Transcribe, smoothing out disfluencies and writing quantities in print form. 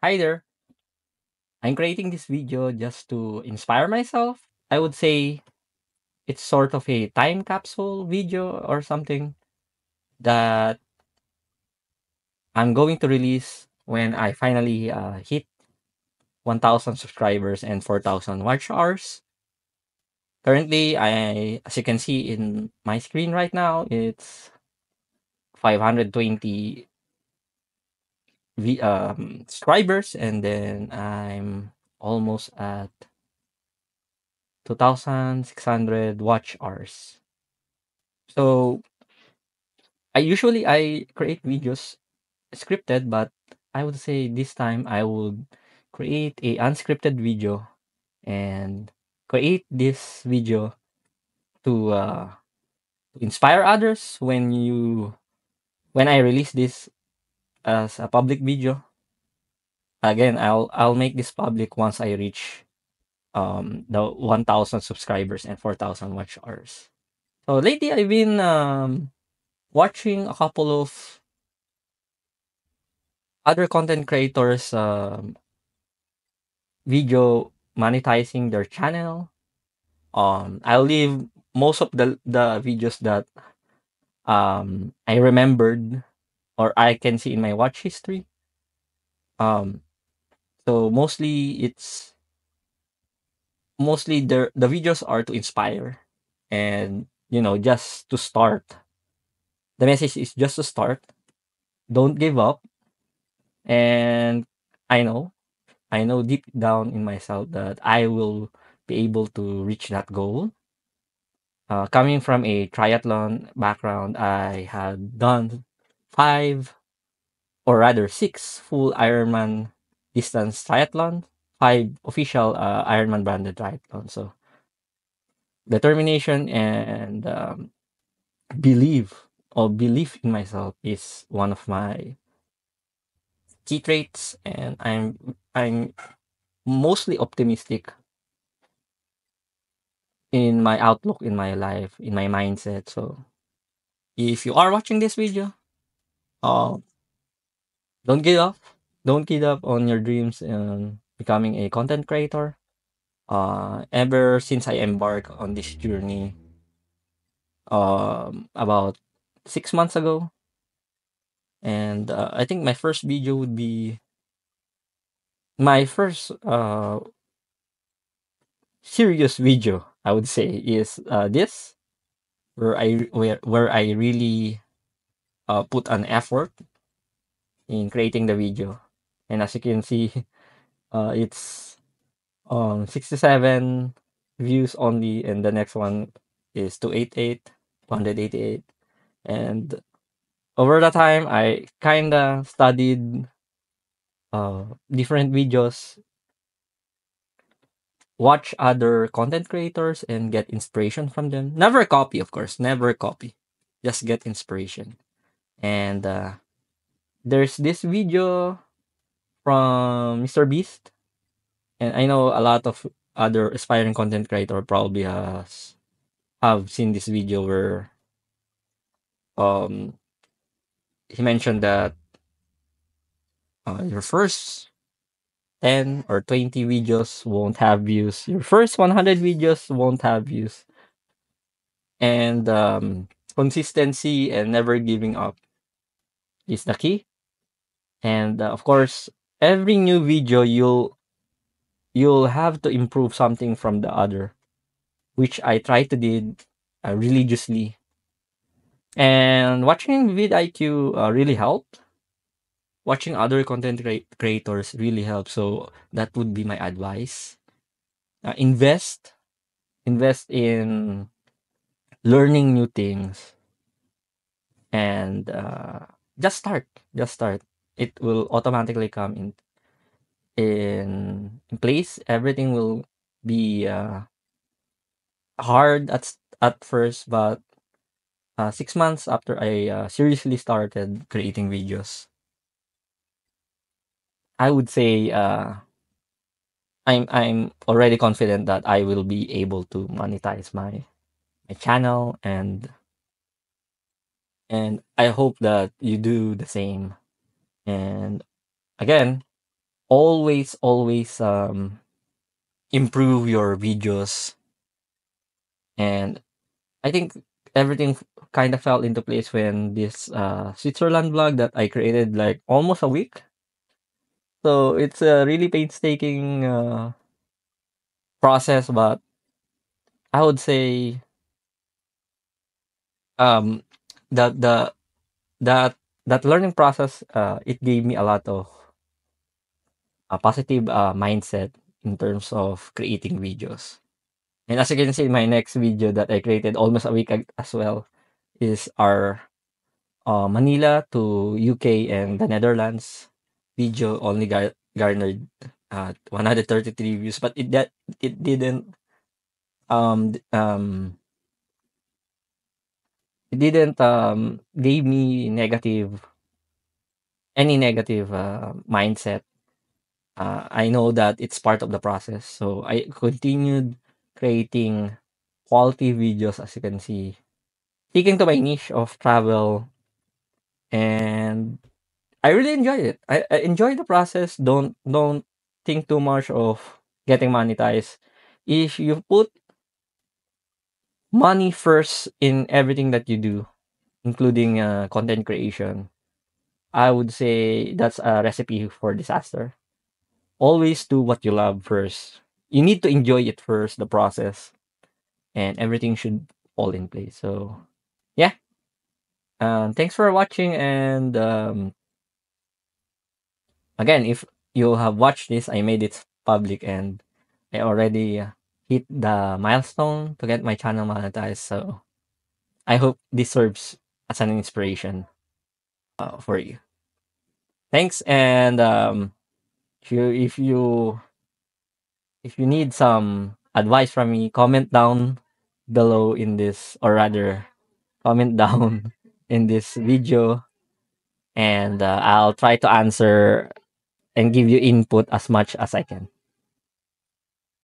Hi there. I'm creating this video just to inspire myself. I would say it's sort of a time capsule video or something that I'm going to release when I finally hit 1,000 subscribers and 4,000 watch hours. Currently, as you can see in my screen right now, it's 520 subscribers, and then I'm almost at 2,600 watch hours. So I create videos scripted, but I would say this time I would create a unscripted video and create this video to inspire others when I release this as a public video. Again, I'll make this public once I reach the 1,000 subscribers and 4,000 watch hours. So lately I've been watching a couple of other content creators video monetizing their channel. I'll leave most of the videos that I remembered or I can see in my watch history. Um, so mostly the videos are to inspire and just to start. The message is just to start. Don't give up. And I know, I know deep down in myself that I will be able to reach that goal. Coming from a triathlon background, I had done five, or rather six full Ironman distance triathlon, five official Ironman branded triathlon. So determination and belief in myself is one of my key traits, and I'm mostly optimistic in my outlook in my life, in my mindset. So if you are watching this video, uh, don't give up. Don't give up on your dreams and becoming a content creator. Ever since I embarked on this journey, about 6 months ago, and I think my first video would be my first serious video. I would say is this where I really put an effort in creating the video, and as you can see, it's 67 views only, and the next one is 288, and over the time I kind of studied different videos, watch other content creators and get inspiration from them. Never copy, of course, never copy, just get inspiration. And there's this video from Mr. Beast, and I know a lot of other aspiring content creator probably have seen this video where um he mentioned that your first 10 or 20 videos won't have views, your first 100 videos won't have views, and consistency and never giving up is the key. And of course, every new video you'll have to improve something from the other, which I try to did religiously. And watching vidIQ really helped. Watching other creators really helps. So that would be my advice. Invest in learning new things, and just start. Just start. It will automatically come in place. Everything will be hard at first, but 6 months after I seriously started creating videos, I would say I'm already confident that I will be able to monetize my channel, and I hope that you do the same. And again, always improve your videos. And I think everything kind of fell into place when this Switzerland vlog that I created like almost a week. So it's a really painstaking process, but I would say um the that that learning process, it gave me a lot of positive mindset in terms of creating videos. And as you can see, my next video that I created almost a week as well is our Manila to UK and the Netherlands video. Only garnered 133 views, but it didn't um d- um it didn't gave me any negative mindset. I know that it's part of the process, so I continued creating quality videos, as you can see, sticking to my niche of travel, and I really enjoy it. I enjoy the process. Don't think too much of getting monetized. If you put money first in everything that you do, including content creation, I would say that's a recipe for disaster. Always do what you love first. You need to enjoy it first, the process, and everything should fall in place. So yeah, thanks for watching, and again, if you have watched this, I made it public, and I already hit the milestone to get my channel monetized. So I hope this serves as an inspiration for you. Thanks, and if you if you if you need some advice from me, comment down below in this, or rather, comment down in this video, and I'll try to answer and give you input as much as I can.